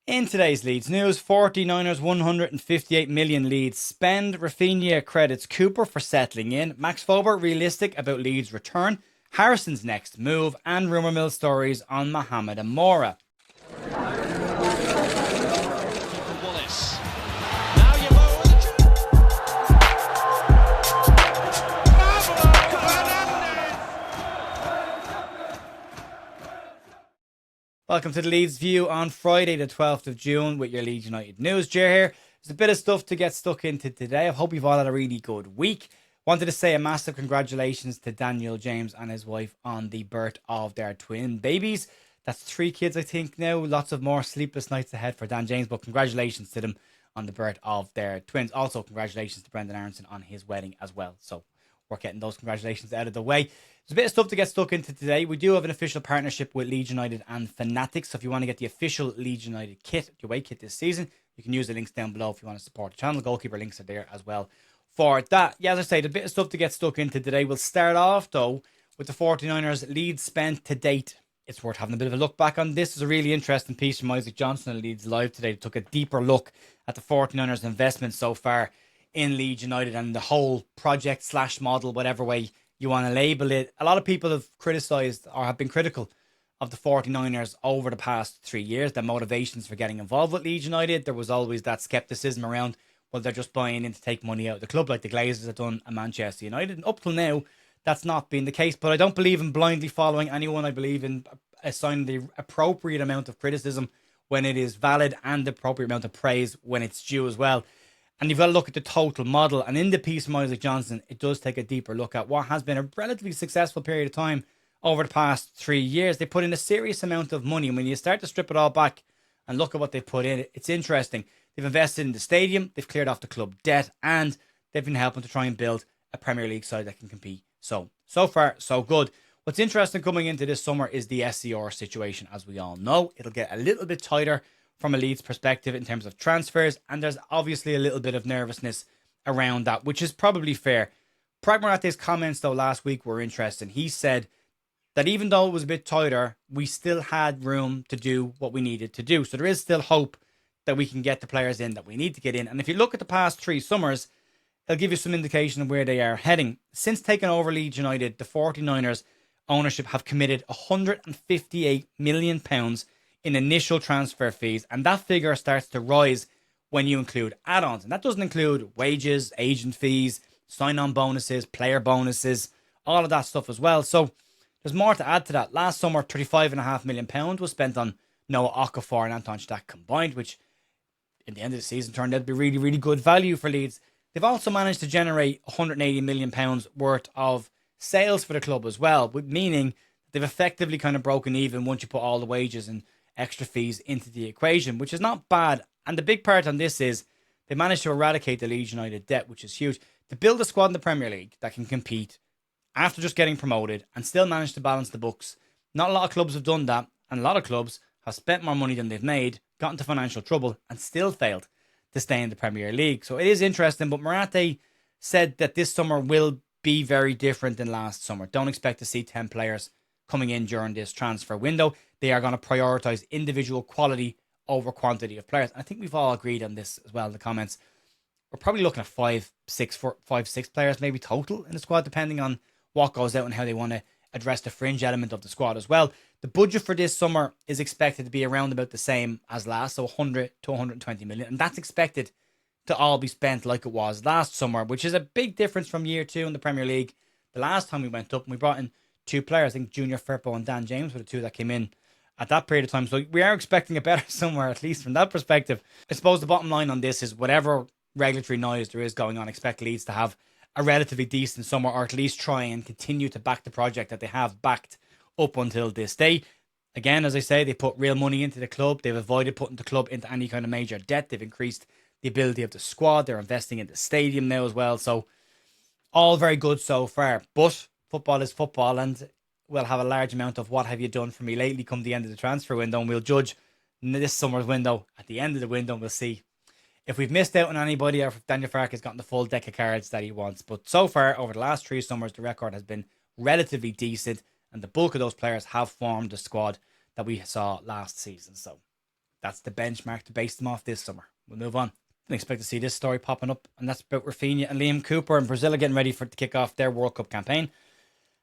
In today's Leeds news, 49ers 158 million Leeds spend. Raphinha credits Cooper for settling in. Max Wober realistic about Leeds' return. Harrison's next move and rumour mill stories on Mohamed Amoura. Welcome to the Leeds View on Friday the 12th of June with your Leeds United news. Jer here. There's a bit of stuff to get stuck into today. I hope you've all had a really good week. Wanted to say a massive congratulations to Daniel James and his wife on the birth of their twin babies. That's 3 kids, I think, now. Lots of more sleepless nights ahead for Dan James, but congratulations to them on the birth of their twins. Also, congratulations to Brendan Aronson on his wedding as well. So we're getting those congratulations out of the way. There's a bit of stuff to get stuck into today. We do have an official partnership with Leeds United and Fanatics. So if you want to get the official Leeds United kit, your away kit this season, you can use the links down below if you want to support the channel. Goalkeeper links are there as well for that. Yeah, as I say, a bit of stuff to get stuck into today. We'll start off, though, with the 49ers Leeds spent to date. It's worth having a bit of a look back on this. Is a really interesting piece from Isaac Johnson at Leeds Live today. It took a deeper look at the 49ers investment so far in Leeds United and the whole project / model, whatever way you want to label it. A lot of people have criticised or have been critical of the 49ers over the past 3 years, their motivations for getting involved with Leeds United. There was always that scepticism around, well, they're just buying in to take money out of the club like the Glazers have done at Manchester United. And up till now, that's not been the case. But I don't believe in blindly following anyone. I believe in assigning the appropriate amount of criticism when it is valid and the appropriate amount of praise when it's due as well. And you've got to look at the total model. And in the piece from Isaac Johnson, it does take a deeper look at what has been a relatively successful period of time over the past 3 years. They put in a serious amount of money. And when you start to strip it all back and look at what they put in, it's interesting. They've invested in the stadium, they've cleared off the club debt, and they've been helping to try and build a Premier League side that can compete. So far, so good. What's interesting coming into this summer is the SCR situation. As we all know, it'll get a little bit tighter from a Leeds perspective in terms of transfers, and there's obviously a little bit of nervousness around that, which is probably fair. Prag Marate's comments, though, last week were interesting. He said that even though it was a bit tighter, we still had room to do what we needed to do. So there is still hope that we can get the players in that we need to get in. And if you look at the past 3 summers, it'll give you some indication of where they are heading. Since taking over Leeds United, the 49ers ownership have committed £158 million in initial transfer fees, and that figure starts to rise when you include add-ons, and that doesn't include wages, agent fees, sign-on bonuses, player bonuses, all of that stuff as well. So there's more to add to that. Last summer, £35.5 million was spent on Noah Okafor and Anton Stach combined, which in the end of the season turned out to be really, really good value for Leeds. They've also managed to generate £180 million worth of sales for the club as well, meaning they've effectively kind of broken even once you put all the wages and extra fees into the equation, which is not bad. And the big part on this is they managed to eradicate the Leeds United debt, which is huge. To build a squad in the Premier League that can compete after just getting promoted and still manage to balance the books. Not a lot of clubs have done that, and a lot of clubs have spent more money than they've made, got into financial trouble, and still failed to stay in the Premier League. So it is interesting, but Marate said that this summer will be very different than last summer. Don't expect to see 10 players coming in during this transfer window. They are going to prioritise individual quality over quantity of players. And I think we've all agreed on this as well in the comments. We're probably looking at five, six players maybe total in the squad, depending on what goes out and how they want to address the fringe element of the squad as well. The budget for this summer is expected to be around about the same as last, so 100 to 120 million. And that's expected to all be spent like it was last summer, which is a big difference from year 2 in the Premier League. The last time we went up and we brought in 2 players, I think Junior Firpo and Dan James were the 2 that came in at that period of time. So we are expecting a better summer, at least from that perspective. I suppose the bottom line on this is whatever regulatory noise there is going on, expect Leeds to have a relatively decent summer, or at least try and continue to back the project that they have backed up until this day. Again, as I say, they put real money into the club. They've avoided putting the club into any kind of major debt. They've increased the ability of the squad. They're investing in the stadium now as well. So all very good so far. But football is football, and we'll have a large amount of what have you done for me lately come the end of the transfer window, and we'll judge this summer's window at the end of the window, and we'll see if we've missed out on anybody or if Daniel Farke has gotten the full deck of cards that he wants. But so far, over the last 3 summers, the record has been relatively decent, and the bulk of those players have formed the squad that we saw last season. So That's the benchmark to base them off this summer. We'll move on. Didn't expect to see this story popping up, and that's about Raphinha and Liam Cooper. And Brazil are getting ready to kick off their World Cup campaign.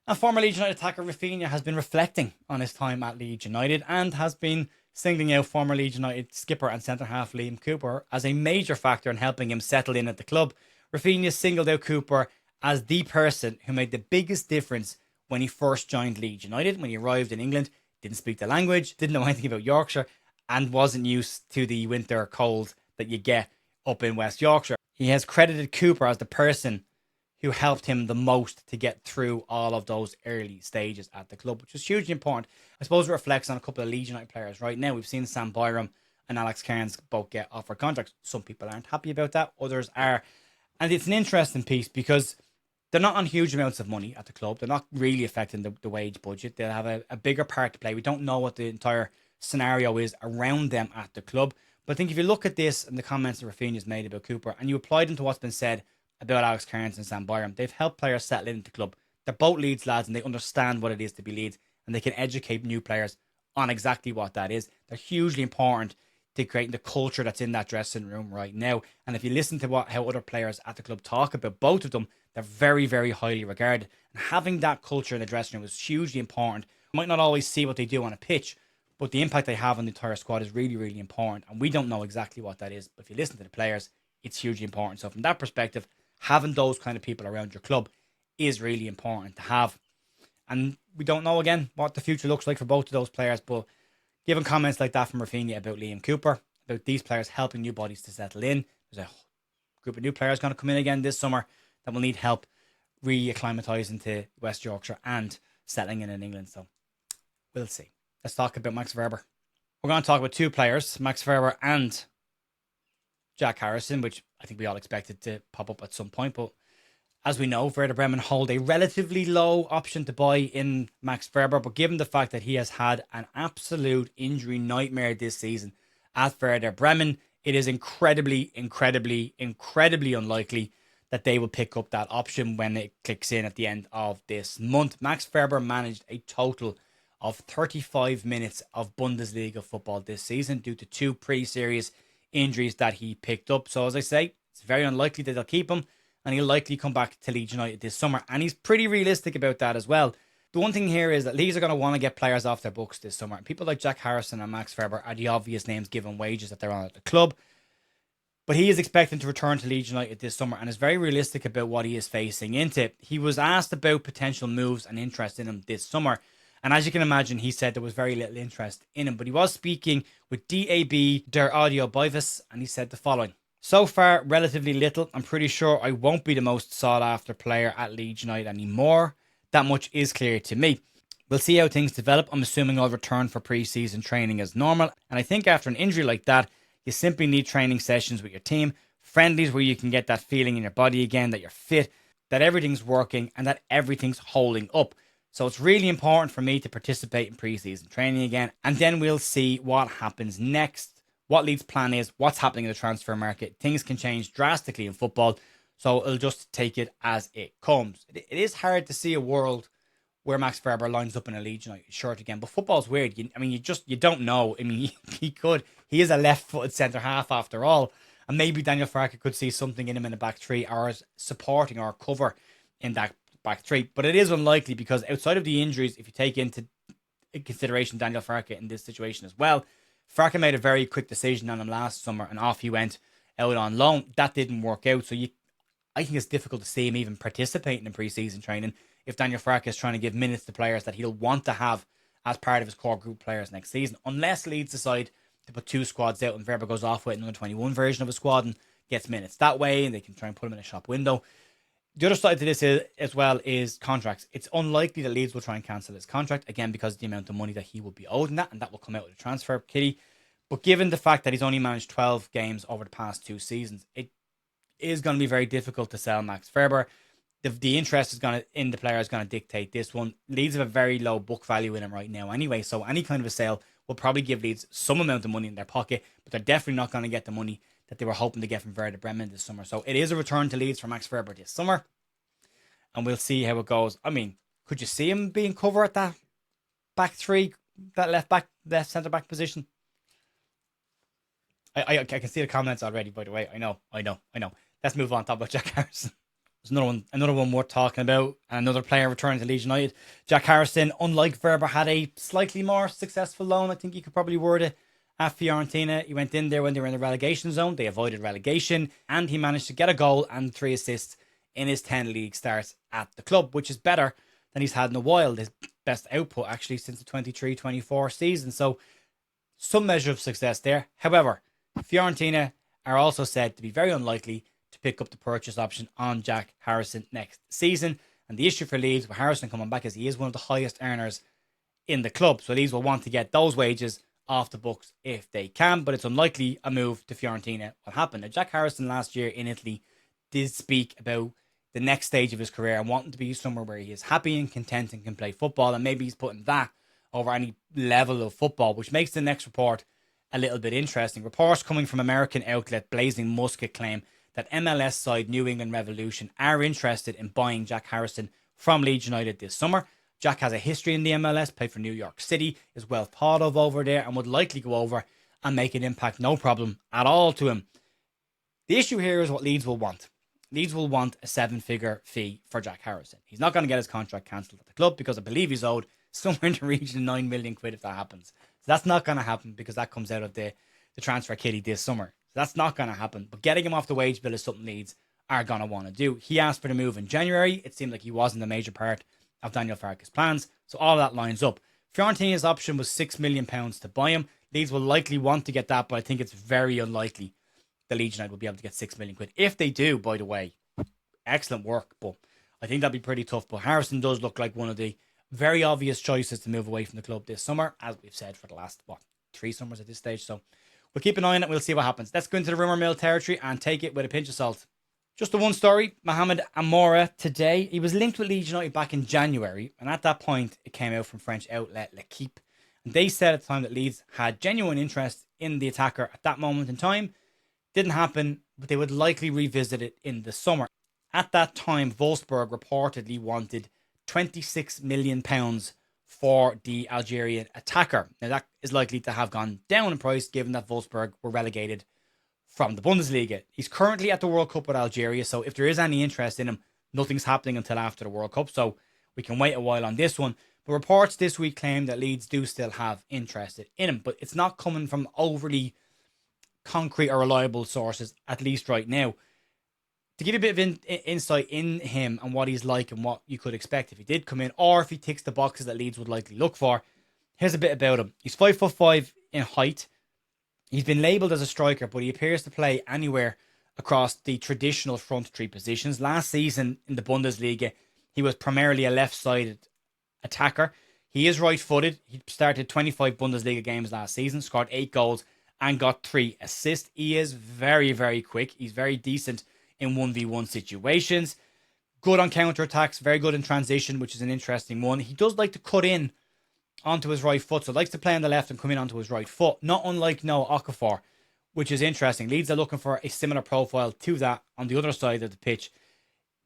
And former Leeds United attacker Raphinha has been reflecting on his time at Leeds United and has been singling out former Leeds United skipper and centre-half Liam Cooper as a major factor in helping him settle in at the club. Raphinha singled out Cooper as the person who made the biggest difference when he first joined Leeds United, when he arrived in England, didn't speak the language, didn't know anything about Yorkshire, and wasn't used to the winter cold that you get up in West Yorkshire. He has credited Cooper as the person who helped him the most to get through all of those early stages at the club, which was hugely important. I suppose it reflects on a couple of Leeds United players right now. We've seen Sam Byram and Alex Cairns both get offered contracts. Some people aren't happy about that, others are. And it's an interesting piece because they're not on huge amounts of money at the club. They're not really affecting the wage budget. They'll have a bigger part to play. We don't know what the entire scenario is around them at the club. But I think if you look at this and the comments that Raphinha's made about Cooper and you apply them to what's been said about Alex Cairns and Sam Byram, they've helped players settle into the club. They're both Leeds lads and they understand what it is to be Leeds, and they can educate new players on exactly what that is. They're hugely important to creating the culture that's in that dressing room right now. And if you listen to how other players at the club talk about both of them, they're very, very highly regarded. And having that culture in the dressing room is hugely important. You might not always see what they do on a pitch, but the impact they have on the entire squad is really, really important. And we don't know exactly what that is. But if you listen to the players, it's hugely important. So from that perspective, having those kind of people around your club is really important to have. And we don't know, again, what the future looks like for both of those players. But given comments like that from Raphinha about Liam Cooper, about these players helping new bodies to settle in, there's a group of new players going to come in again this summer that will need help re-acclimatising to West Yorkshire and settling in England. So we'll see. Let's talk about Max Verber. We're going to talk about two players, Max Verber and Jack Harrison, which I think we all expected to pop up at some point. But as we know, Werder Bremen hold a relatively low option to buy in Max Verber. But given the fact that he has had an absolute injury nightmare this season at Werder Bremen, it is incredibly, incredibly, incredibly unlikely that they will pick up that option when it clicks in at the end of this month. Max Verber managed a total of 35 minutes of Bundesliga football this season due to two pre-series injuries that he picked up. So as I say, it's very unlikely that they'll keep him, and he'll likely come back to Leeds United this summer. And he's pretty realistic about that as well. The one thing here is that Leeds are going to want to get players off their books this summer. And people like Jack Harrison and Max Verber are the obvious names given wages that they're on at the club. But he is expecting to return to Leeds United this summer and is very realistic about what he is facing into. He was asked about potential moves and interest in him this summer. And as you can imagine, he said there was very little interest in him. But he was speaking with DAB Der Audio Beweis, and he said the following. So far, relatively little. I'm pretty sure I won't be the most sought after player at Leeds United anymore. That much is clear to me. We'll see how things develop. I'm assuming I'll return for pre-season training as normal. And I think after an injury like that, you simply need training sessions with your team, friendlies where you can get that feeling in your body again, that you're fit, that everything's working, and that everything's holding up. So it's really important for me to participate in pre-season training again. And then we'll see what happens next, what Leeds' plan is, what's happening in the transfer market. Things can change drastically in football. So I'll just take it as it comes. It is hard to see a world where Max Verber lines up in a Leeds United shirt again. But football's weird. You don't know. I mean, he could. He is a left-footed centre-half after all. And maybe Daniel Farke could see something in him in the back three or as supporting or cover in that back three. But it is unlikely because outside of the injuries, if you take into consideration Daniel Farke in this situation as well, Farke made a very quick decision on him last summer and off he went out on loan. That didn't work out. So I think it's difficult to see him even participating in pre-season training if Daniel Farke is trying to give minutes to players that he'll want to have as part of his core group players next season, unless Leeds decide to put two squads out and Verber goes off with another 21 version of a squad and gets minutes that way, and they can try and put him in a shop window. The other side to this as well is contracts. It's unlikely that Leeds will try and cancel his contract, again, because of the amount of money that he will be owed in that, and that will come out of the transfer kitty. But given the fact that he's only managed 12 games over the past two seasons, it is going to be very difficult to sell Max Verber. The interest in the player is going to dictate this one. Leeds have a very low book value in him right now anyway, so any kind of a sale will probably give Leeds some amount of money in their pocket, but they're definitely not going to get the money that they were hoping to get from Werder Bremen this summer. So it is a return to Leeds for Max Verber this summer, and we'll see how it goes. I mean, could you see him being cover at that back three, that left centre back position? I can see the comments already, by the way. I know. Let's move on. Talk about Jack Harrison. There's another one worth talking about. Another player returning to Leeds United. Jack Harrison, unlike Wober, had a slightly more successful loan. I think you could probably word it at Fiorentina. He went in there when they were in the relegation zone. They avoided relegation, and he managed to get a goal and 3 assists in his 10 league starts at the club, which is better than he's had in a while. His best output actually since the 23-24 season. So some measure of success there. However, Fiorentina are also said to be very unlikely to pick up the purchase option on Jack Harrison next season. And the issue for Leeds with Harrison coming back is he is one of the highest earners in the club. So Leeds will want to get those wages off the books if they can, but it's unlikely a move to Fiorentina will happen. Now, Jack Harrison last year in Italy did speak about the next stage of his career and wanting to be somewhere where he is happy and content and can play football, and maybe he's putting that over any level of football, which makes the next report a little bit interesting. Reports coming from American outlet Blazing Musket claim that MLS side New England Revolution are interested in buying Jack Harrison from Leeds United this summer. Jack has a history in the MLS, played for New York City, is well thought of over there, and would likely go over and make an impact, no problem at all to him. The issue here is what Leeds will want. Leeds will want a 7-figure fee for Jack Harrison. He's not going to get his contract cancelled at the club because I believe he's owed somewhere in the region of 9 million quid if that happens. So that's not going to happen because that comes out of the transfer kitty this summer. So that's not going to happen. But getting him off the wage bill is something Leeds are going to want to do. He asked for the move in January. It seemed like he wasn't a major part of Daniel Farke's plans. So all of that lines up. Fiorentina's option was £6 million to buy him. Leeds will likely want to get that, but I think it's very unlikely the Leeds United will be able to get 6 million quid. If they do, by the way, excellent work, but I think that'd be pretty tough. But Harrison does look like one of the very obvious choices to move away from the club this summer, as we've said for the last, 3 summers at this stage. So we'll keep an eye on it. We'll see what happens. Let's go into the rumour mill territory and take it with a pinch of salt. Just the one story, Mohamed Amoura today. He was linked with Leeds United back in January, and at that point, it came out from French outlet L'Equipe. And they said at the time that Leeds had genuine interest in the attacker at that moment in time. Didn't happen, but they would likely revisit it in the summer. At that time, Wolfsburg reportedly wanted £26 million for the Algerian attacker. Now, that is likely to have gone down in price given that Wolfsburg were relegated from the Bundesliga. He's currently at the World Cup with Algeria, so if there is any interest in him, nothing's happening until after the World Cup, so we can wait a while on this one. But reports this week claim that Leeds do still have interest in him, but it's not coming from overly concrete or reliable sources, at least right now. To give you a bit of insight in him and what he's like and what you could expect if he did come in, or if he ticks the boxes that Leeds would likely look for, here's a bit about him. He's 5'5" in height. He's been labelled as a striker, but he appears to play anywhere across the traditional front three positions. Last season in the Bundesliga, he was primarily a left-sided attacker. He is right-footed. He started 25 Bundesliga games last season, scored 8 goals and got 3 assists. He is very, very quick. He's very decent in 1v1 situations. Good on counter-attacks, very good in transition, which is an interesting one. He does like to cut in onto his right foot, so likes to play on the left and come in onto his right foot, not unlike Noah Okafor, which is interesting. Leeds are looking for a similar profile to that on the other side of the pitch.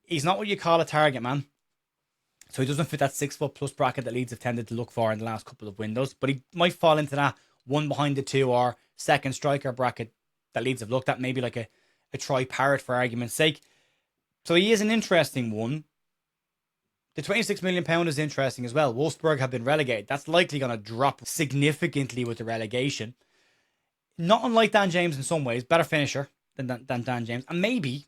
He's not what you call a target man, so he doesn't fit that 6 foot plus bracket that Leeds have tended to look for in the last couple of windows, but he might fall into that one behind the two or second striker bracket that Leeds have looked at, maybe like a Troy Parrott for argument's sake. So he is an interesting one. The £26 million is interesting as well. Wolfsburg have been relegated. That's likely going to drop significantly with the relegation. Not unlike Dan James in some ways. Better finisher than Dan James. And maybe,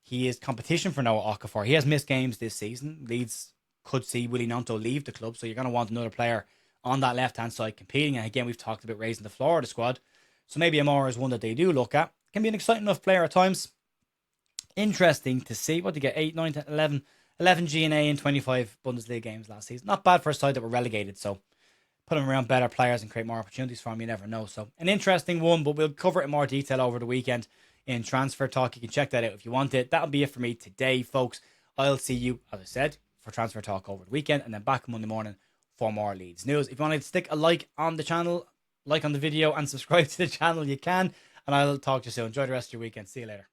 he is competition for Noah Okafor. He has missed games this season. Leeds could see Willy Gnonto leave the club. So you're going to want another player on that left-hand side competing. And again, we've talked about raising the floor of the squad. So maybe Amoura is one that they do look at. Can be an exciting enough player at times. Interesting to see. What did he get? 8, 9, 10, 11 G&A in 25 Bundesliga games last season. Not bad for a side that were relegated. So put him around better players and create more opportunities for him. You never know. So an interesting one, but we'll cover it in more detail over the weekend in Transfer Talk. You can check that out if you want it. That'll be it for me today, folks. I'll see you, as I said, for Transfer Talk over the weekend and then back Monday morning for more Leeds news. If you want to stick a like on the channel, like on the video and subscribe to the channel, you can. And I'll talk to you soon. Enjoy the rest of your weekend. See you later.